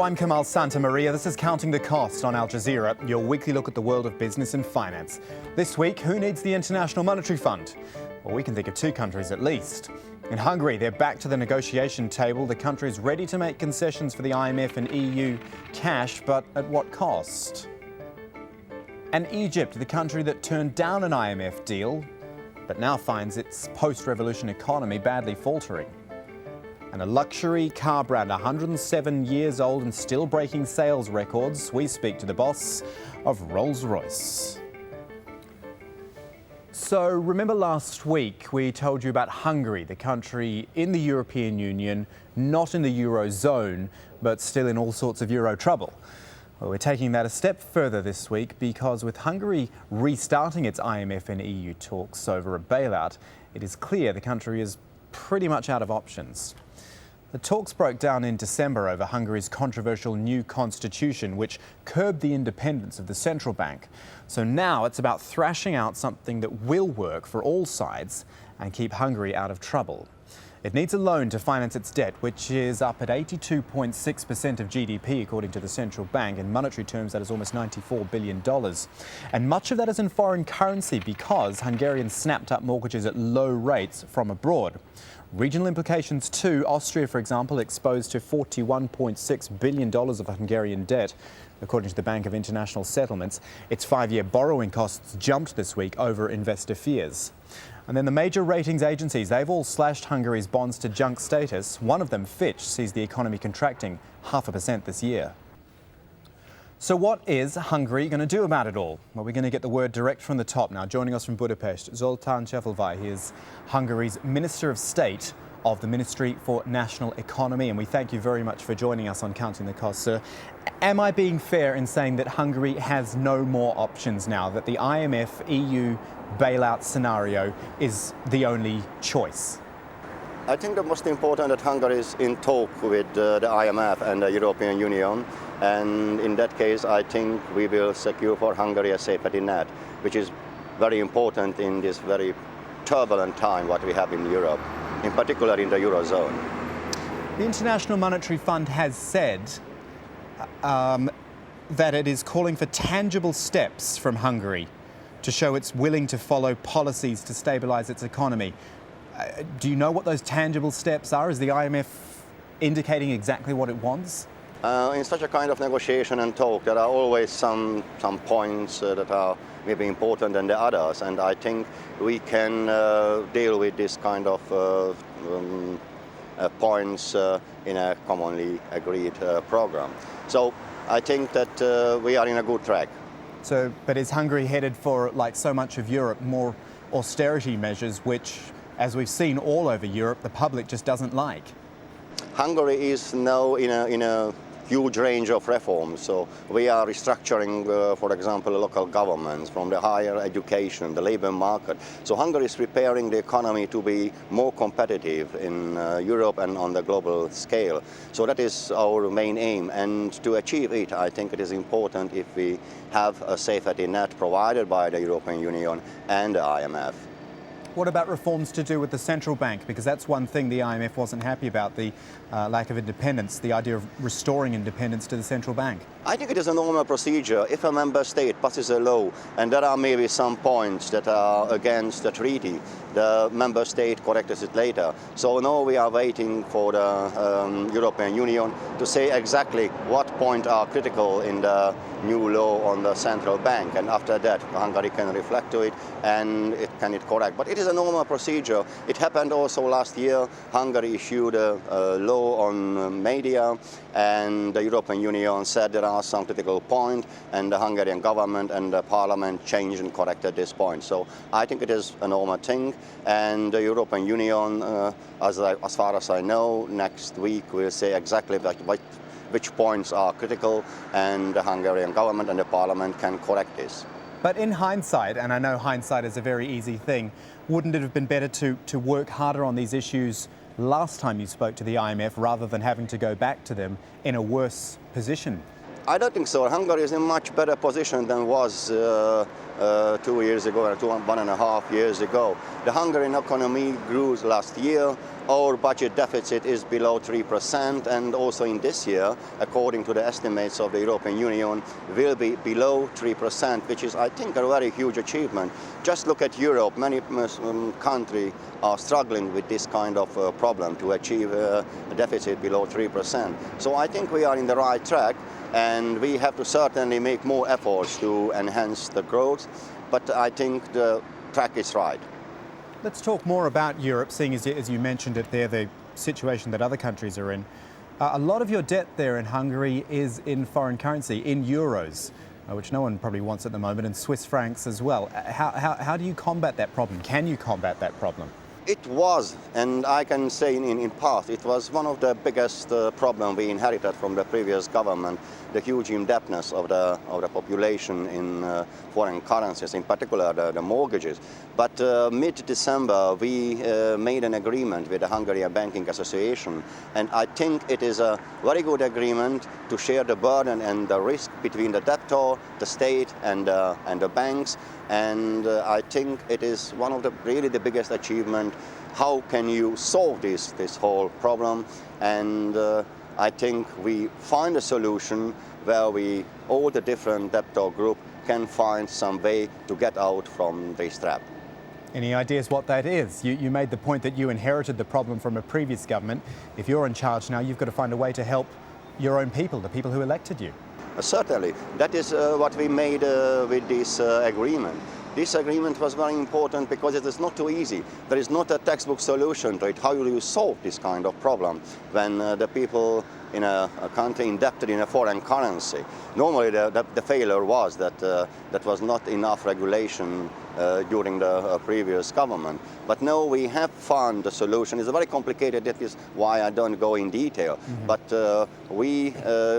I'm Kamal Santamaria. This is Counting the Cost on Al Jazeera, your weekly look at the world of business and finance. This week, who needs the International Monetary Fund? Well, we can think of two countries at least. In Hungary, they're back to the negotiation table. The country is ready to make concessions for the IMF and EU cash, but at what cost? And Egypt, the country that turned down an IMF deal, but now finds its post-revolution economy badly faltering. And a luxury car brand, 107 years old and still breaking sales records. We speak to the boss of Rolls-Royce. So remember last week we told you about Hungary, the country in the European Union, not in the Eurozone, but still in all sorts of Euro trouble. Well, we're taking that a step further this week because with Hungary restarting its IMF and EU talks over a bailout, it is clear the country is pretty much out of options. The talks broke down in December over Hungary's controversial new constitution, which curbed the independence of the central bank. So now it's about thrashing out something that will work for all sides and keep Hungary out of trouble. It needs a loan to finance its debt, which is up at 82.6% of GDP, according to the central bank. In monetary terms, that is almost $94 billion. And much of that is in foreign currency because Hungarians snapped up mortgages at low rates from abroad. Regional implications too. Austria, for example, exposed to $41.6 billion of Hungarian debt, according to the Bank of International Settlements. Its 5-year borrowing costs jumped this week over investor fears. And then the major ratings agencies, they've all slashed Hungary's bonds to junk status. One of them, Fitch, sees the economy contracting 0.5% this year. So what is Hungary going to do about it all? Well, we're going to get the word direct from the top now. Joining us from Budapest, ZOLTÁN CSEFALVAY. He is Hungary's Minister of State of the Ministry for National Economy, and we thank you very much for joining us on Counting the Cost, sir. Am I being fair in saying that Hungary has no more options now, that the IMF EU bailout scenario is the only choice? I think the most important that Hungary is in talk with the IMF and the European Union, and in that case I think we will secure for Hungary a safety net, which is very important in this very turbulent time what we have in Europe, in particular in the Eurozone. The International Monetary Fund has said that it is calling for tangible steps from Hungary to show it's willing to follow policies to stabilise its economy. Do you know what those tangible steps are? Is the IMF indicating exactly what it wants? In such a kind of negotiation and talk, there are always some points that are maybe important than the others, and I think we can deal with this kind of points in a commonly agreed program. So I think that we are in a good track. So, but is Hungary headed for, like so much of Europe, more austerity measures, which, as we've seen all over Europe, the public just doesn't like? Hungary is now in a huge range of reforms. So we are restructuring, for example, local governments, from the higher education, the labor market. So Hungary is preparing the economy to be more competitive in Europe and on the global scale. So that is our main aim. And to achieve it, I think it is important if we have a safety net provided by the European Union and the IMF. What about reforms to do with the central bank? Because that's one thing the IMF wasn't happy about, the lack of independence, the idea of restoring independence to the central bank. I think it is a normal procedure. If a member state passes a law and there are maybe some points that are against the treaty, the member state corrects it later. So now we are waiting for the European Union to say exactly what points are critical in the new law on the central bank, and after that Hungary can reflect to it and it can correct. But it is a normal procedure. It happened also last year. Hungary issued a law on media, and the European Union said there are some critical points, and the Hungarian government and the parliament changed and corrected this point. So I think it is a normal thing, and the European Union, as far as I know, next week will say exactly which points are critical, and the Hungarian government and the parliament can correct this. But in hindsight, and I know hindsight is a very easy thing, wouldn't it have been better to work harder on these issues last time you spoke to the IMF rather than having to go back to them in a worse position? I don't think so. Hungary is in much better position than was 2 years ago or 1.5 years ago. The Hungarian economy grew last year. Our budget deficit is below 3%, and also in this year, according to the estimates of the European Union, will be below 3%, which is, I think, a very huge achievement. Just look at Europe. Many countries are struggling with this kind of problem to achieve a deficit below 3%. So I think we are in the right track, and we have to certainly make more efforts to enhance the growth, but I think the track is right. Let's talk more about Europe, seeing as you mentioned it there, the situation that other countries are in. A lot of your debt there in Hungary is in foreign currency, in euros, which no one probably wants at the moment, and Swiss francs as well. How do you combat that problem? Can you combat that problem? It was, and I can say in past, it was one of the biggest problems we inherited from the previous government, the huge indebtedness of the population in foreign currencies, in particular the mortgages. But mid-December, we made an agreement with the Hungarian Banking Association, and I think it is a very good agreement to share the burden and the risk between the debtor, the state, and the banks. And I think it is one of the really the biggest achievement. How can you solve this whole problem? And I think we find a solution where all the different debtor group can find some way to get out from this trap. Any ideas what that is? You made the point that you inherited the problem from a previous government. If you're in charge now, you've got to find a way to help your own people, the people who elected you. Certainly. That is what we made with this agreement. This agreement was very important because it is not too easy. There is not a textbook solution to it. How will you solve this kind of problem when the people in a country indebted in a foreign currency? Normally the failure was that that was not enough regulation during the previous government. But now we have found the solution. It's very complicated, that is why I don't go in detail. Mm-hmm. But we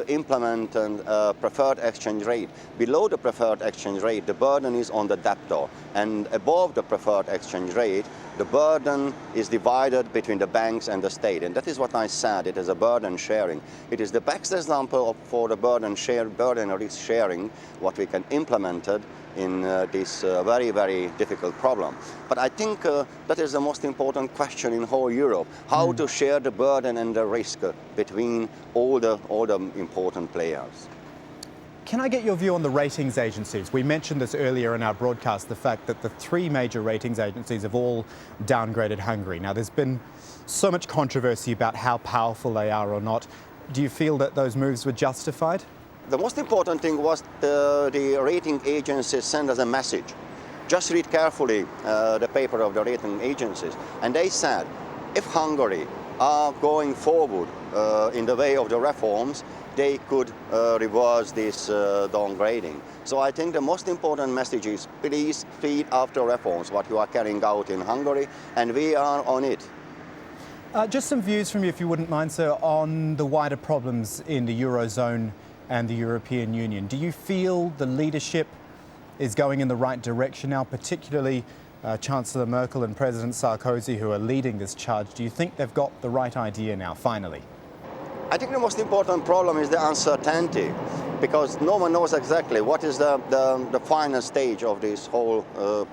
implement a preferred exchange rate. Below the preferred exchange rate, the burden is on the debtor. And above the preferred exchange rate, the burden is divided between the banks and the state. And that is what I said, it is a burden sharing. It is the best example for the burden risk sharing, what we can implement it in this very, very difficult problem. But I think that is the most important question in whole Europe, how to share the burden and the risk between all the important players. Can I get your view on the ratings agencies? We mentioned this earlier in our broadcast, the fact that the three major ratings agencies have all downgraded Hungary. Now, there's been so much controversy about how powerful they are or not. Do you feel that those moves were justified? The most important thing was the rating agencies sent us a message. Just read carefully the paper of the rating agencies. And they said, if Hungary are going forward in the way of the reforms, they could reverse this downgrading. So I think the most important message is, please speed after reforms, what you are carrying out in Hungary, and we are on it. Just some views from you, if you wouldn't mind, sir, on the wider problems in the Eurozone and the European Union. Do you feel the leadership is going in the right direction now, particularly Chancellor Merkel and President Sarkozy, who are leading this charge? Do you think they've got the right idea now, finally? I think the most important problem is the uncertainty, because no one knows exactly what is the final stage of this whole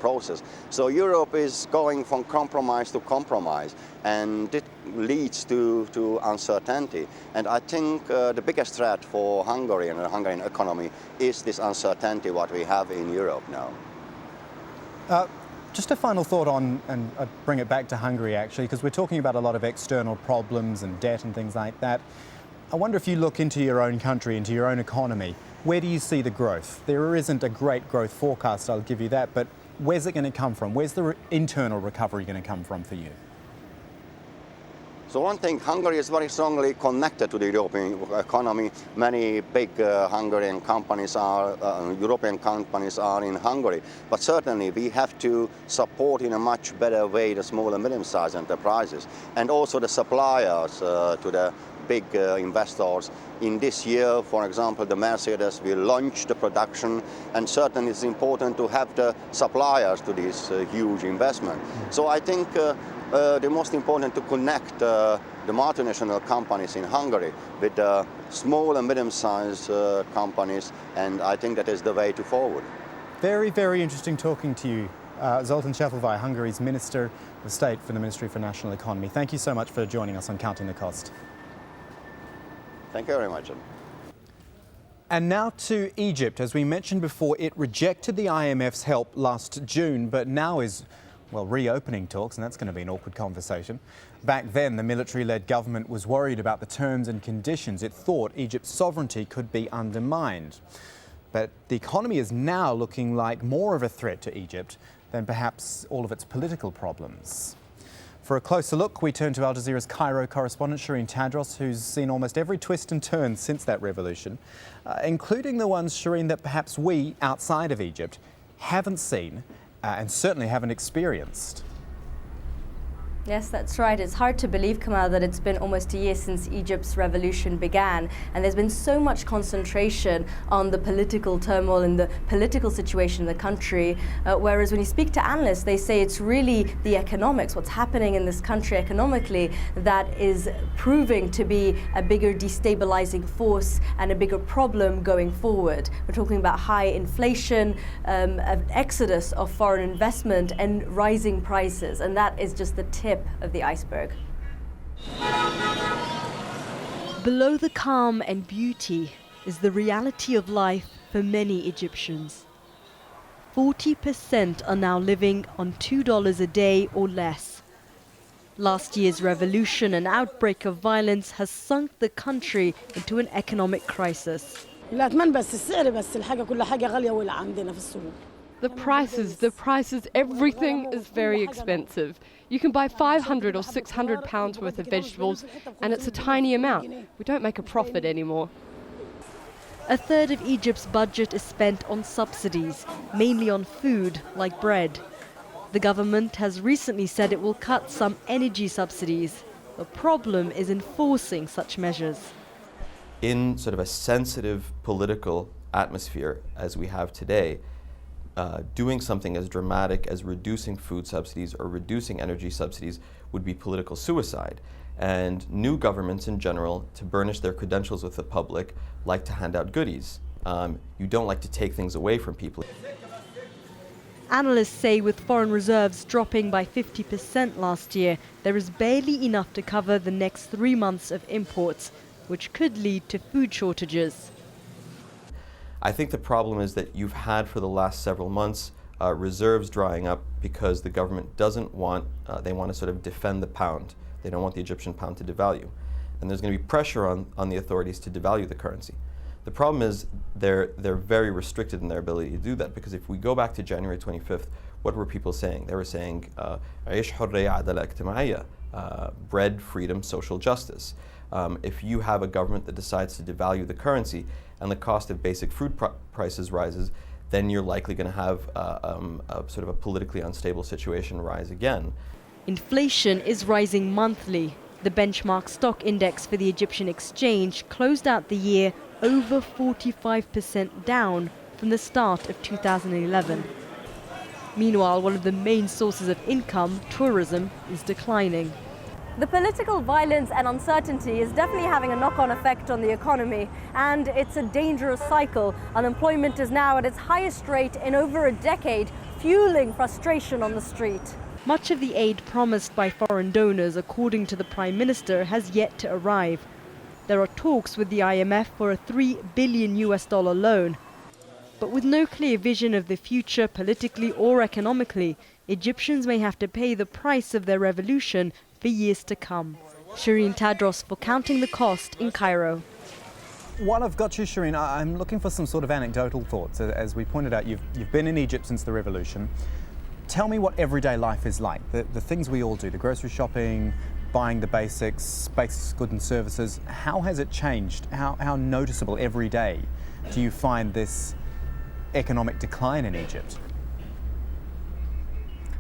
process. So Europe is going from compromise to compromise, and it leads to uncertainty. And I think the biggest threat for Hungary and the Hungarian economy is this uncertainty what we have in Europe now. Just a final thought on, and I'd bring it back to Hungary actually, because we're talking about a lot of external problems and debt and things like that. I wonder if you look into your own country, into your own economy, where do you see the growth? There isn't a great growth forecast, I'll give you that, but where's it going to come from? Where's the internal recovery going to come from for you? So one thing, Hungary is very strongly connected to the European economy. Many big Hungarian companies European companies are in Hungary. But certainly we have to support in a much better way the small and medium-sized enterprises, and also the suppliers to the big investors. In this year, for example, the Mercedes will launch the production, and certainly it's important to have the suppliers to this huge investment. So I think the most important to connect the multinational companies in Hungary with the small and medium-sized companies, and I think that is the way to forward. Very, very interesting talking to you. ZOLTÁN CSEFALVAY, Hungary's Minister of State for the Ministry for National Economy. Thank you so much for joining us on Counting the Cost. Thank you very much. And now to Egypt. As we mentioned before, it rejected the IMF's help last June, but now is, well, reopening talks, and that's going to be an awkward conversation. Back then, the military-led government was worried about the terms and conditions. It thought Egypt's sovereignty could be undermined. But the economy is now looking like more of a threat to Egypt than perhaps all of its political problems. For a closer look, we turn to Al Jazeera's Cairo correspondent SHERINE TADROS, who's seen almost every twist and turn since that revolution, including the ones, SHERINE, that perhaps we, outside of Egypt, haven't seen and certainly haven't experienced. Yes, that's right. It's hard to believe, Kamal, that it's been almost a year since Egypt's revolution began, and there's been so much concentration on the political turmoil and the political situation in the country, whereas when you speak to analysts, they say it's really the economics, what's happening in this country economically, that is proving to be a bigger destabilizing force and a bigger problem going forward. We're talking about high inflation, an exodus of foreign investment and rising prices, and that is just the tip of the iceberg. Below the calm and beauty is the reality of life for many Egyptians. 40% are now living on $2 a day or less. Last year's revolution and outbreak of violence has sunk the country into an economic crisis. The prices, everything is very expensive. You can buy 500 or 600 pounds worth of vegetables, and it's a tiny amount. We don't make a profit anymore. A third of Egypt's budget is spent on subsidies, mainly on food like bread. The government has recently said it will cut some energy subsidies. The problem is enforcing such measures. In sort of a sensitive political atmosphere as we have today, doing something as dramatic as reducing food subsidies or reducing energy subsidies would be political suicide. And new governments in general, to burnish their credentials with the public, like to hand out goodies. You don't like to take things away from people. Analysts say with foreign reserves dropping by 50% last year, there is barely enough to cover the next 3 months of imports, which could lead to food shortages. I think the problem is that you've had for the last several months reserves drying up because the government doesn't want, they want to sort of defend the pound. They don't want the Egyptian pound to devalue. And there's going to be pressure on the authorities to devalue the currency. The problem is they're very restricted in their ability to do that, because if we go back to January 25th, what were people saying? They were saying, "عيش حرية عدالة اجتماعية," bread, freedom, social justice. If you have a government that decides to devalue the currency and the cost of basic food prices rises, then you're likely going to have a sort of a politically unstable situation rise again. Inflation is rising monthly. The benchmark stock index for the Egyptian exchange closed out the year over 45% down from the start of 2011. Meanwhile, one of the main sources of income, tourism, is declining. The political violence and uncertainty is definitely having a knock-on effect on the economy, and it's a dangerous cycle. Unemployment is now at its highest rate in over a decade, fueling frustration on the street. Much of the aid promised by foreign donors, according to the Prime Minister, has yet to arrive. There are talks with the IMF for a $3 billion loan. But with no clear vision of the future politically or economically, Egyptians may have to pay the price of their revolution for years to come. SHERINE TADROS for Counting the Cost in Cairo. While I've got you, SHERINE, I'm looking for some sort of anecdotal thoughts. As we pointed out, you've been in Egypt since the revolution. Tell me what everyday life is like, the things we all do, the grocery shopping, buying the basics, basic goods and services. How has it changed? How noticeable every day do you find this economic decline in Egypt?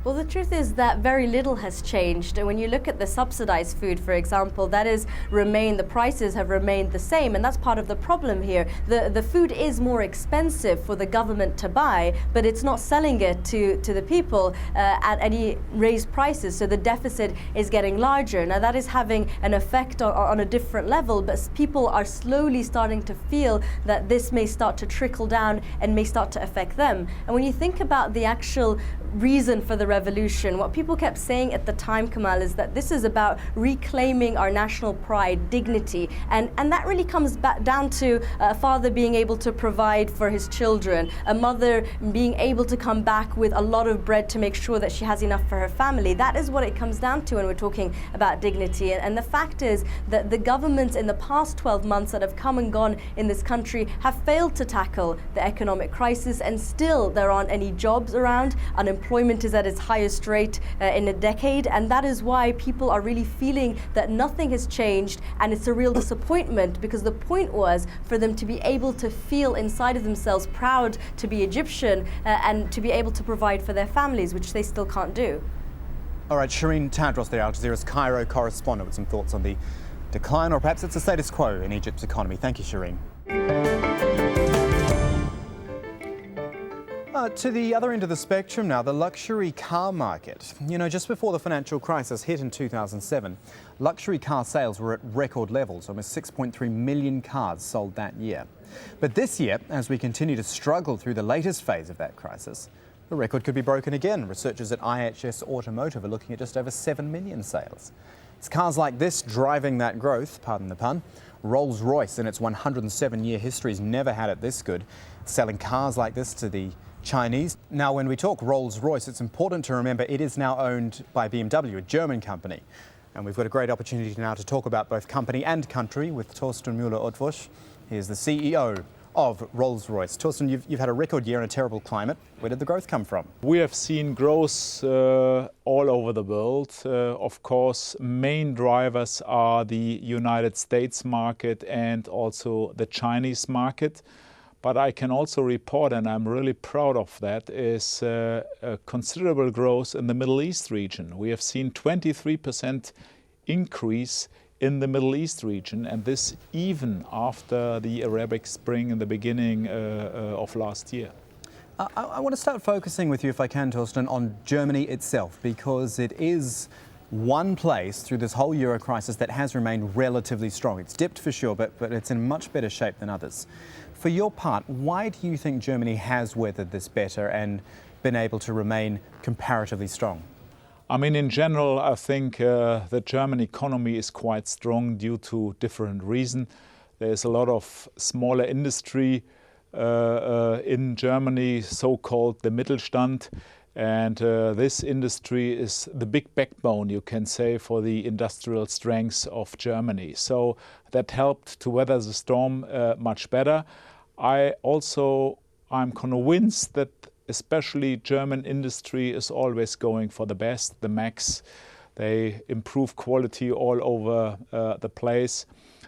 Well, the truth is that very little has changed. And when you look at the subsidized food, for example, that has remained, the prices have remained the same. And that's part of the problem here. The food is more expensive for the government to buy, but it's not selling it to the people at any raised prices. So the deficit is getting larger. Now that is having an effect on a different level, but people are slowly starting to feel that this may start to trickle down and may start to affect them. And when you think about the actual reason for the revolution, what people kept saying at the time, Kamal, is that this is about reclaiming our national pride, dignity, and that really comes back down to a father being able to provide for his children, a mother being able to come back with a lot of bread to make sure that she has enough for her family. That is what it comes down to when we're talking about dignity. And the fact is that the governments in the past 12 months that have come and gone in this country have failed to tackle the economic crisis, and still there aren't any jobs around. Unemployment is at its highest rate in a decade, and that is why people are really feeling that nothing has changed, and it's a real disappointment, because the point was for them to be able to feel inside of themselves proud to be Egyptian and to be able to provide for their families, which they still can't do. All right, Sherine Tadros there, Al Jazeera's Cairo correspondent, with some thoughts on the decline, or perhaps it's the status quo in Egypt's economy. Thank you, Sherine. To the other end of the spectrum now, the luxury car market. You know, just before the financial crisis hit in 2007, luxury car sales were at record levels, almost 6.3 million cars sold that year. But this year, as we continue to struggle through the latest phase of that crisis, the record could be broken again. Researchers at IHS Automotive are looking at just over 7 million sales. It's cars like this driving that growth, pardon the pun. Rolls-Royce, in its 107-year history, has never had it this good, selling cars like this to the Chinese. Now, when we talk Rolls-Royce, it's important to remember it is now owned by BMW, a German company. And we've got a great opportunity now to talk about both company and country with Thorsten Müller-Ottbusch. He is the CEO of Rolls-Royce. Thorsten, you've had a record year in a terrible climate. Where did the growth come from? We have seen growth all over the world. Of course, main drivers are the United States market and also the Chinese market. But I can also report, and I'm really proud of that, is a considerable growth in the Middle East region. We have seen 23% increase in the Middle East region, and this even after the Arabic Spring in the beginning of last year. I want to start focusing with you, if I can, Thorsten, on Germany itself, because it is one place through this whole Euro crisis that has remained relatively strong. It's dipped for sure, but it's in much better shape than others. For your part, why do you think Germany has weathered this better and been able to remain comparatively strong? I mean, in general, I think the German economy is quite strong due to different reasons. There's a lot of smaller industry in Germany, so-called the Mittelstand. And this industry is the big backbone, you can say, for the industrial strengths of Germany. So that helped to weather the storm much better. I'm convinced that especially German industry is always going for the best, the max. They improve quality all over the place.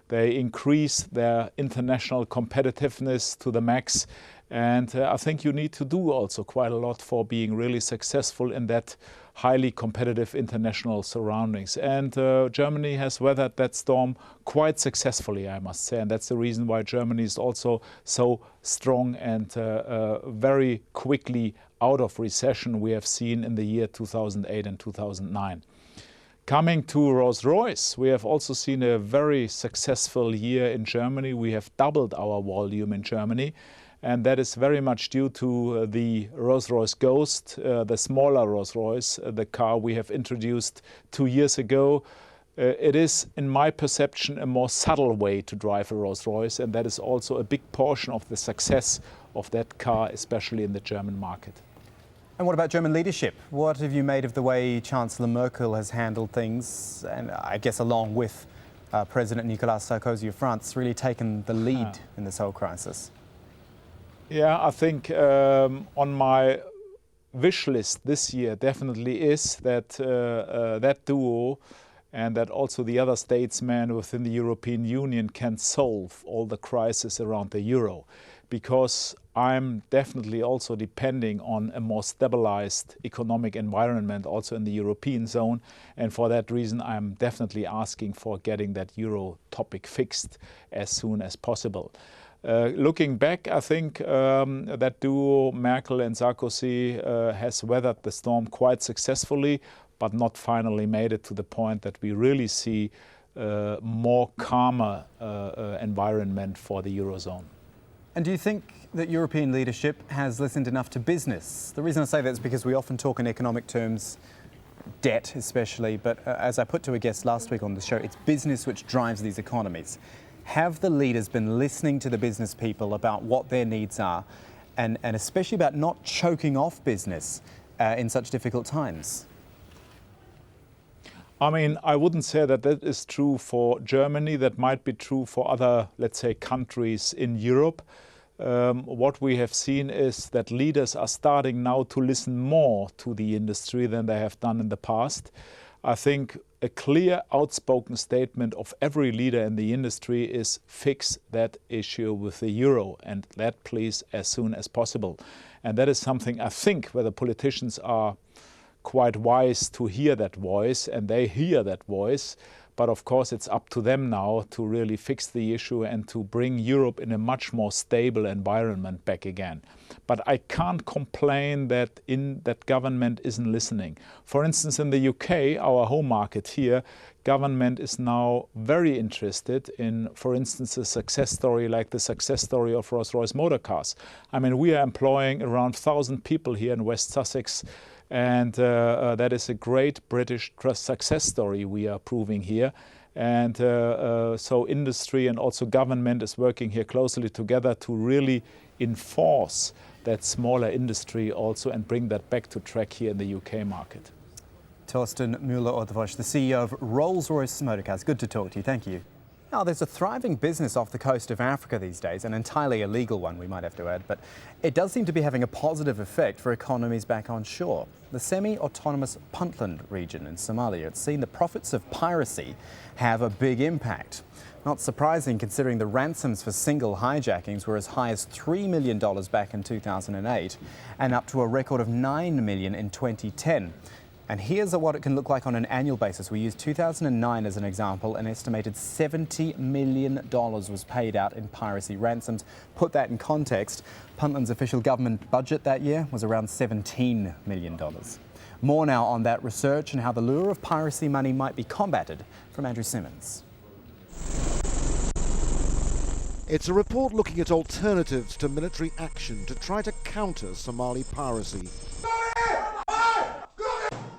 They increase their international competitiveness to the max. And I think you need to do also quite a lot for being really successful in that highly competitive international surroundings. And Germany has weathered that storm quite successfully, I must say. And that's the reason why Germany is also so strong and very quickly out of recession we have seen in the year 2008 and 2009. Coming to Rolls-Royce, we have also seen a very successful year in Germany. We have doubled our volume in Germany. And that is very much due to the Rolls-Royce Ghost, the smaller Rolls-Royce, the car we have introduced 2 years ago. It is, in my perception, a more subtle way to drive a Rolls-Royce, and that is also a big portion of the success of that car, especially in the German market. And what about German leadership? What have you made of the way Chancellor Merkel has handled things, and I guess along with President Nicolas Sarkozy of France, really taken the lead in this whole crisis? Yeah, I think on my wish list this year definitely is that that duo and that also the other statesmen within the European Union can solve all the crises around the euro. because I'm definitely also depending on a more stabilized economic environment also in the European zone. And for that reason, I'm definitely asking for getting that euro topic fixed as soon as possible. Looking back, I think that duo Merkel and Sarkozy has weathered the storm quite successfully, but not finally made it to the point that we really see more calmer environment for the Eurozone. And do you think that European leadership has listened enough to business? The reason I say that is because we often talk in economic terms, debt especially, but as I put to a guest last week on the show, it's business which drives these economies. Have the leaders been listening to the business people about what their needs are, and especially about not choking off business in such difficult times? I mean, I wouldn't say that that is true for Germany. That might be true for other, let's say, countries in Europe. What we have seen is that leaders are starting now to listen more to the industry than they have done in the past. I think a clear, outspoken statement of every leader in the industry is fix that issue with the euro, and that please as soon as possible. And that is something I think where the politicians are quite wise to hear that voice, and they hear that voice. But of course, it's up to them now to really fix the issue and to bring Europe in a much more stable environment back again. But I can't complain that government isn't listening. For instance, in the UK, our home market here, government is now very interested in, for instance, a success story like the success story of Rolls-Royce Motor Cars. I mean, we are employing around 1,000 people here in West Sussex, and that is a great British success story we are proving here. And so industry and also government is working here closely together to really enforce that smaller industry also and bring that back to track here in the UK market. Torsten Müller-Ortvosch, the CEO of Rolls-Royce Motor Cars. Good to talk to you. Thank you. Now, there's a thriving business off the coast of Africa these days, an entirely illegal one, we might have to add, but it does seem to be having a positive effect for economies back on shore. The semi-autonomous Puntland region in Somalia, it's seen the profits of piracy have a big impact. Not surprising considering the ransoms for single hijackings were as high as $3 million back in 2008 and up to a record of $9 million in 2010. And here's what it can look like on an annual basis. We use 2009 as an example. An estimated $70 million was paid out in piracy ransoms. Put that in context, Puntland's official government budget that year was around $17 million. More now on that research and how the lure of piracy money might be combated from Andrew Simmons. It's a report looking at alternatives to military action to try to counter Somali piracy.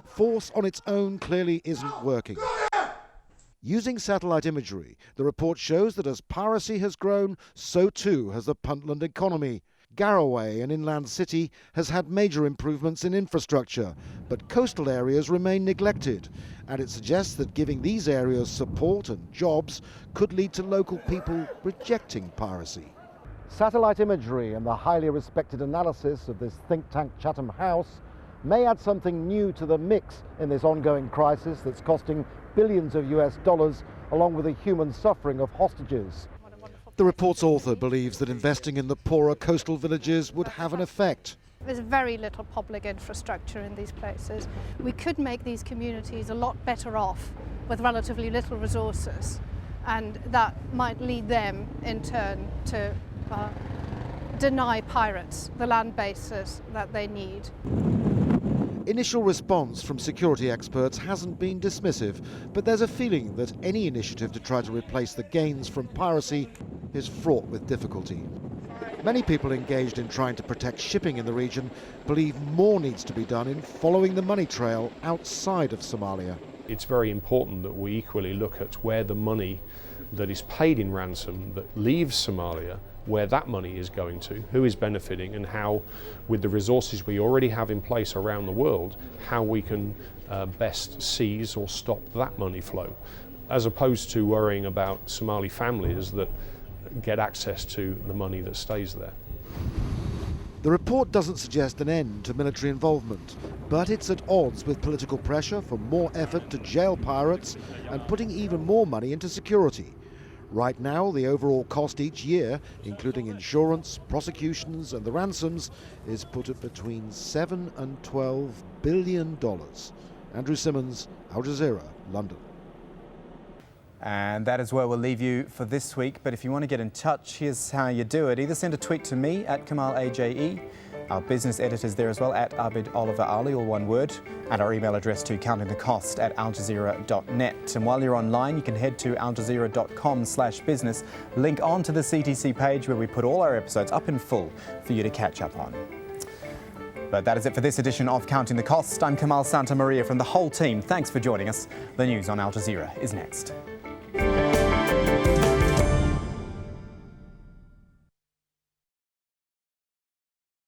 Force on its own clearly isn't working. Using satellite imagery, the report shows that as piracy has grown, so too has the Puntland economy. Garowe, an inland city, has had major improvements in infrastructure, but coastal areas remain neglected, and it suggests that giving these areas support and jobs could lead to local people rejecting piracy. Satellite imagery and the highly respected analysis of this think tank Chatham House may add something new to the mix in this ongoing crisis that's costing billions of US dollars, along with the human suffering of hostages. The report's author believes that investing in the poorer coastal villages would have an effect. There's very little public infrastructure in these places. We could make these communities a lot better off with relatively little resources, and that might lead them in turn to deny pirates the land bases that they need. Initial response from security experts hasn't been dismissive, but there's a feeling that any initiative to try to replace the gains from piracy is fraught with difficulty. Many people engaged in trying to protect shipping in the region believe more needs to be done in following the money trail outside of Somalia. It's very important that we equally look at where the money that is paid in ransom that leaves Somalia, where that money is going to, who is benefiting, and how, with the resources we already have in place around the world, how we can best seize or stop that money flow, as opposed to worrying about Somali families that get access to the money that stays there. The report doesn't suggest an end to military involvement, but it's at odds with political pressure for more effort to jail pirates and putting even more money into security. Right now, the overall cost each year, including insurance, prosecutions and the ransoms, is put at between $7 and $12 billion. Andrew Simmons, Al Jazeera, London. And that is where we'll leave you for this week. But if you want to get in touch, here's how you do it. Either send a tweet to me at Kamal AJE. Our business editor's there as well, at Abid Oliver Ali, all one word. And our email address to countingthecost@aljazeera.net. And while you're online, you can head to aljazeera.com/business, link on to the CTC page where we put all our episodes up in full for you to catch up on. But that is it for this edition of Counting the Cost. I'm Kamal Santamaria from the whole team. Thanks for joining us. The news on Al Jazeera is next.